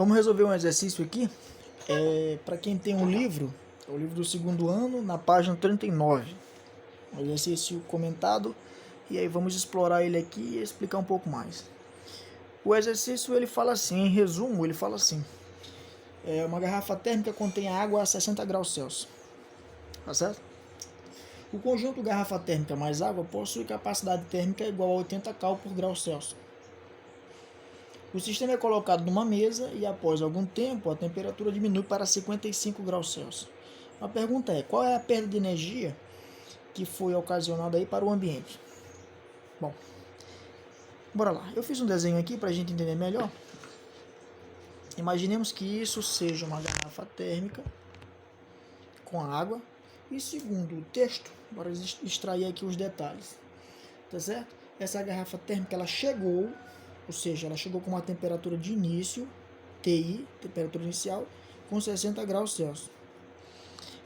Vamos resolver um exercício aqui. Para quem tem um livro, é o livro do segundo ano, na página 39. Um exercício comentado. E aí vamos explorar ele aqui e explicar um pouco mais. O exercício ele fala assim, em resumo, ele fala assim. Uma garrafa térmica contém água a 60 graus Celsius. Tá certo? O conjunto garrafa térmica mais água possui capacidade térmica igual a 80 cal por grau Celsius. O sistema é colocado numa mesa e após algum tempo a temperatura diminui para 55 graus Celsius. A pergunta é, qual é a perda de energia que foi ocasionada aí para o ambiente? Bom, bora lá. Eu fiz um desenho aqui para a gente entender melhor. Imaginemos que isso seja uma garrafa térmica com água. E segundo o texto, bora extrair aqui os detalhes. Tá certo? Essa garrafa térmica ela chegou, ou seja, ela chegou com uma temperatura de início, TI, temperatura inicial, com 60 graus Celsius.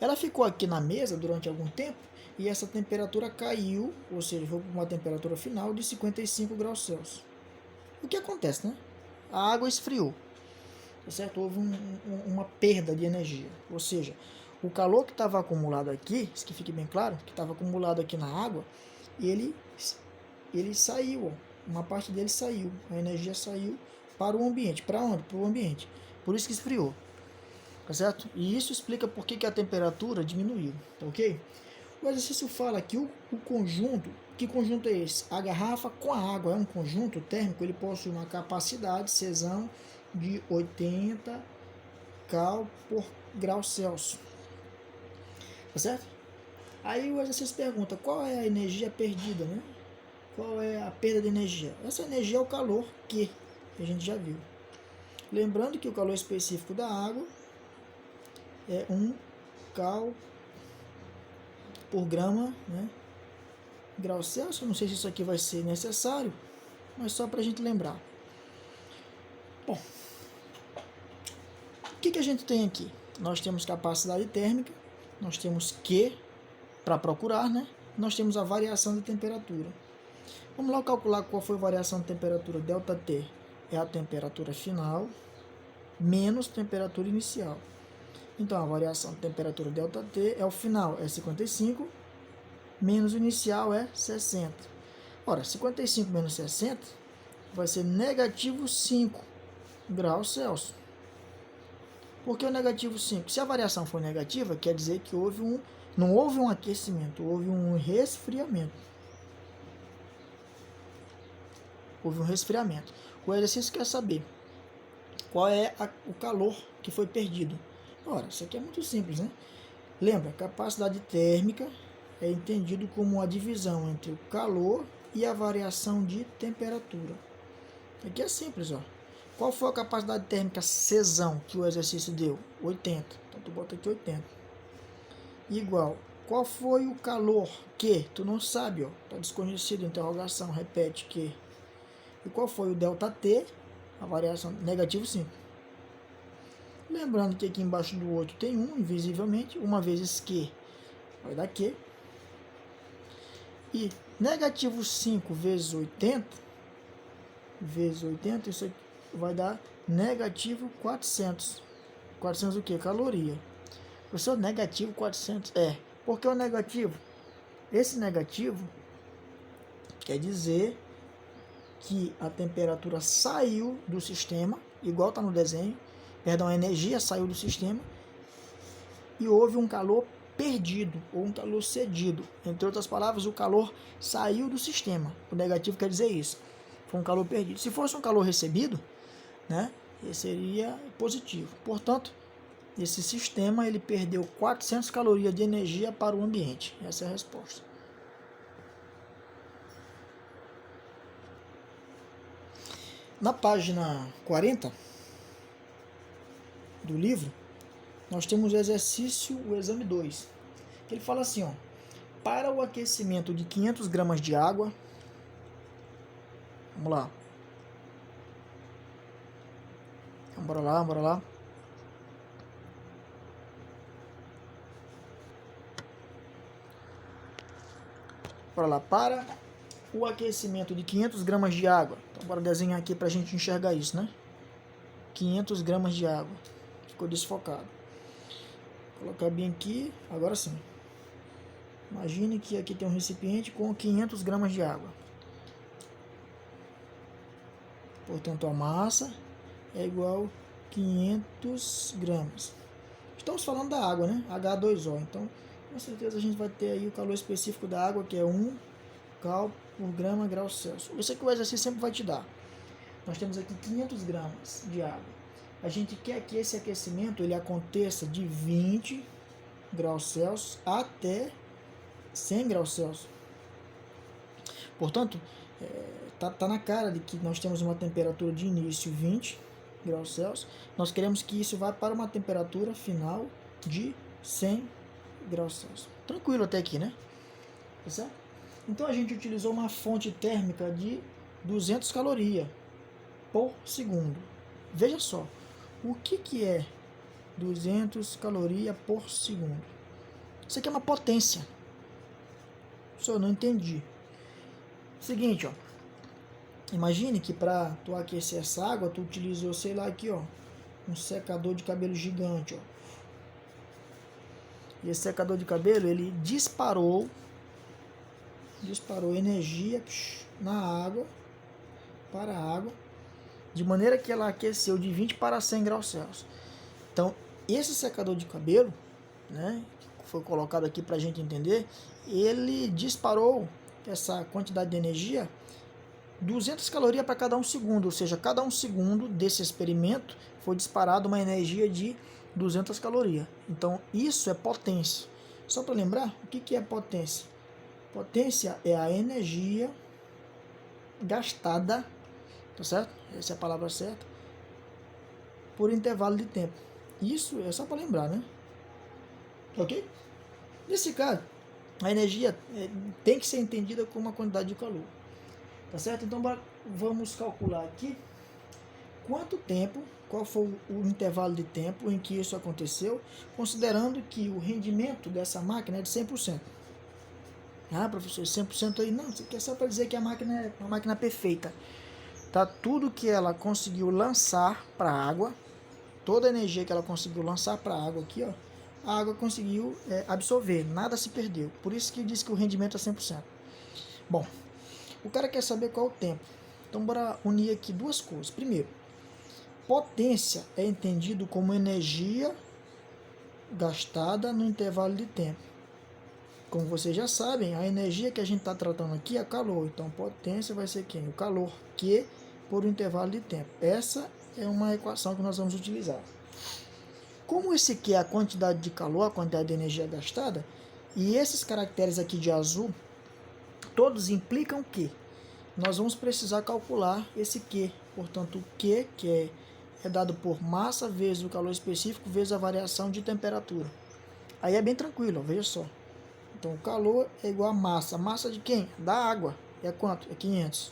Ela ficou aqui na mesa durante algum tempo e essa temperatura caiu, ou seja, foi com uma temperatura final de 55 graus Celsius. O que acontece, né? A água esfriou, tá certo? Houve uma perda de energia, ou seja, o calor que estava acumulado aqui, isso que fique bem claro, que estava acumulado aqui na água, ele saiu, ó. Uma parte dele saiu, a energia saiu para o ambiente. Para onde? Para o ambiente. Por isso que esfriou, tá certo? E isso explica por que a temperatura diminuiu, tá ok? O exercício fala que o conjunto, que conjunto é esse? A garrafa com a água é um conjunto térmico, ele possui uma capacidade, Czão, de 80 cal por grau Celsius, tá certo? Aí o exercício pergunta, qual é a energia perdida, né? Qual é a perda de energia? Essa energia é o calor que a gente já viu. Lembrando que o calor específico da água é 1 cal por grama, né? Grau Celsius. Não sei se isso aqui vai ser necessário, mas só para a gente lembrar. Bom, o que a gente tem aqui? Nós temos capacidade térmica, nós temos Q para procurar, né? Nós temos a variação de temperatura. Vamos lá calcular qual foi a variação de temperatura. ΔT é a temperatura final menos temperatura inicial. Então, a variação de temperatura ΔT é o final, é 55, menos o inicial é 60. Ora, 55 menos 60 vai ser negativo 5 graus Celsius. Por que o negativo 5? Se a variação for negativa, quer dizer que não houve um aquecimento, houve um resfriamento. Houve um resfriamento. O exercício quer saber qual é o calor que foi perdido. Ora, isso aqui é muito simples, né? Lembra, capacidade térmica é entendido como a divisão entre o calor e a variação de temperatura. Aqui é simples, ó. Qual foi a capacidade térmica Czão que o exercício deu? 80. Então tu bota aqui 80. Igual. Qual foi o calor que? Tu não sabe, ó. Tá desconhecido, interrogação, repete que. E qual foi o ΔT? A variação negativo 5. Lembrando que aqui embaixo do 8 tem 1, invisivelmente. Uma vezes Q vai dar Q. E negativo 5 vezes 80, isso aqui vai dar negativo 400. 400 o que? Caloria. Professor, negativo 400. Por que o negativo? Esse negativo quer dizer que a temperatura saiu do sistema, igual está no desenho, a energia saiu do sistema e houve um calor perdido ou um calor cedido. Entre outras palavras, o calor saiu do sistema. O negativo quer dizer isso. Foi um calor perdido. Se fosse um calor recebido, né, seria positivo. Portanto, esse sistema ele perdeu 400 calorias de energia para o ambiente. Essa é a resposta. Na página 40 do livro, nós temos o exercício, o exame 2. Que ele fala assim, ó, para o aquecimento de 500 gramas de água, vamos lá. Então, bora lá. Bora lá, para o aquecimento de 500 gramas de água. Então, bora desenhar aqui para a gente enxergar isso, né? 500 gramas de água. Ficou desfocado. Vou colocar bem aqui, agora sim. Imagine que aqui tem um recipiente com 500 gramas de água. Portanto, a massa é igual a 500 gramas. Estamos falando da água, né? H2O. Então, com certeza a gente vai ter aí o calor específico da água, que é 1 cal por grama grau Celsius. Isso aqui o exercício sempre vai te dar. Nós temos aqui 500 gramas de água. A gente quer que esse aquecimento ele aconteça de 20 graus Celsius até 100 graus Celsius. Portanto, tá na cara de que nós temos uma temperatura de início 20 graus Celsius. Nós queremos que isso vá para uma temperatura final de 100 graus Celsius. Tranquilo até aqui, né? Tá certo? Então a gente utilizou uma fonte térmica de 200 calorias por segundo. Veja só, o que é 200 calorias por segundo? Isso aqui é uma potência. Só eu não entendi. Seguinte, ó. Imagine que para tu aquecer essa água, tu utilizou, sei lá, aqui, ó, um secador de cabelo gigante, ó. E esse secador de cabelo, ele disparou energia na água, para a água, de maneira que ela aqueceu de 20 para 100 graus Celsius. Então, esse secador de cabelo, né, que foi colocado aqui para a gente entender, ele disparou essa quantidade de energia 200 calorias para cada 1 segundo, ou seja, cada 1 segundo desse experimento foi disparado uma energia de 200 calorias. Então, isso é potência. Só para lembrar, o que é potência? Potência é a energia gastada, tá certo? Essa é a palavra certa, por intervalo de tempo. Isso é só para lembrar, né? Ok? Nesse caso, a energia tem que ser entendida como uma quantidade de calor. Tá certo? Então vamos calcular aqui quanto tempo, qual foi o intervalo de tempo em que isso aconteceu, considerando que o rendimento dessa máquina é de 100%. Ah, professor, 100% aí não, isso aqui é só para dizer que a máquina é uma máquina perfeita. Tá? Tudo que ela conseguiu lançar para a água, toda a energia que ela conseguiu lançar para a água aqui, ó, a água conseguiu absorver, nada se perdeu. Por isso que diz que o rendimento é 100%. Bom, o cara quer saber qual é o tempo. Então, bora unir aqui duas coisas. Primeiro, potência é entendido como energia gastada no intervalo de tempo. Como vocês já sabem, a energia que a gente está tratando aqui é calor. Então, potência vai ser quem? O calor Q por um intervalo de tempo. Essa é uma equação que nós vamos utilizar. Como esse Q é a quantidade de calor, a quantidade de energia gastada, e esses caracteres aqui de azul, todos implicam que nós vamos precisar calcular esse Q. Portanto, o Q, que é dado por massa vezes o calor específico vezes a variação de temperatura. Aí é bem tranquilo, ó, veja só. Então, o calor é igual a massa. Massa de quem? Da água. É quanto? É 500.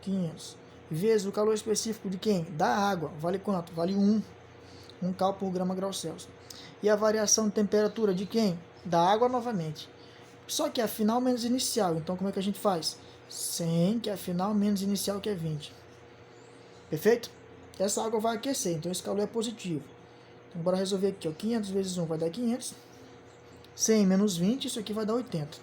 500. Vezes o calor específico de quem? Da água. Vale quanto? Vale 1. 1 cal por grama grau Celsius. E a variação de temperatura de quem? Da água novamente. Só que é a final menos inicial. Então, como é que a gente faz? 100, que é a final menos inicial, que é 20. Perfeito? Essa água vai aquecer, então esse calor é positivo. Então, bora resolver aqui. Ó. 500 vezes 1 vai dar 500. 100 menos 20, isso aqui vai dar 80.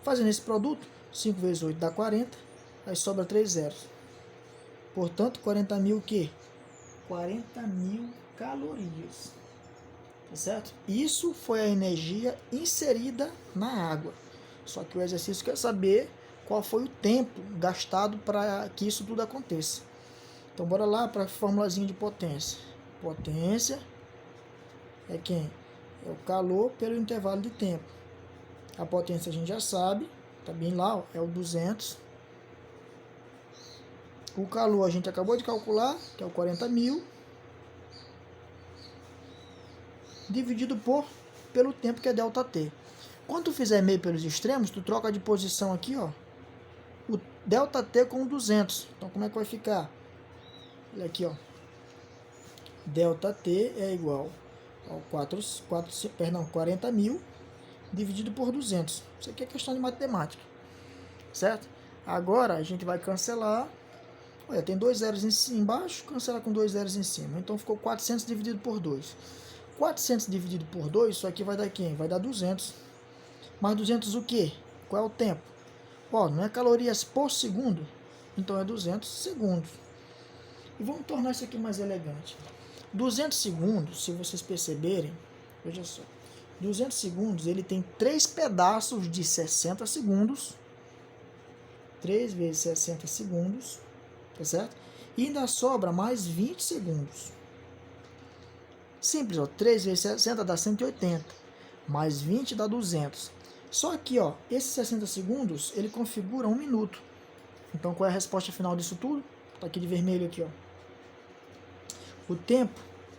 Fazendo esse produto, 5 vezes 8 dá 40. Aí sobra 3 zeros. Portanto, 40.000 o quê? 40.000 calorias. Tá certo? Isso foi a energia inserida na água. Só que o exercício quer saber qual foi o tempo gastado para que isso tudo aconteça. Então, bora lá para a formulazinha de potência. Potência é quem? É o calor pelo intervalo de tempo. A potência a gente já sabe, tá bem lá, ó, é o 200. O calor a gente acabou de calcular, que é o 40.000. Dividido pelo tempo, que é ΔT. Quando tu fizer meio pelos extremos, tu troca de posição aqui, ó, o ΔT com 200. Então, como é que vai ficar? Olha aqui, ó. ΔT é igual ao 40.000 dividido por 200. Isso aqui é questão de matemática, certo? Agora, a gente vai cancelar Olha, tem 2 zeros embaixo, cancela com 2 zeros em cima. Então ficou 400 dividido por 2. 400 dividido por 2, isso aqui vai dar quem? Vai dar 200. Mais 200 o quê? Qual é o tempo? Ó, não é calorias por segundo? Então é 200 segundos. E vamos tornar isso aqui mais elegante. 200 segundos, se vocês perceberem, veja só. 200 segundos, ele tem 3 pedaços de 60 segundos. 3 vezes 60 segundos, tá certo? E ainda sobra mais 20 segundos. Simples, ó. 3 vezes 60 dá 180. Mais 20 dá 200. Só que, ó, esses 60 segundos, ele configura 1 minuto. Então, qual é a resposta final disso tudo? Tá aqui de vermelho aqui, ó. O tempo,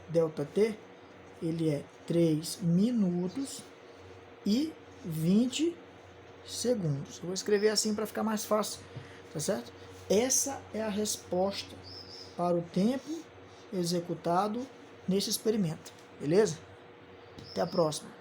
ΔT, ele é 3 minutos e 20 segundos. Eu vou escrever assim para ficar mais fácil, tá certo? Essa é a resposta para o tempo executado nesse experimento, beleza? Até a próxima.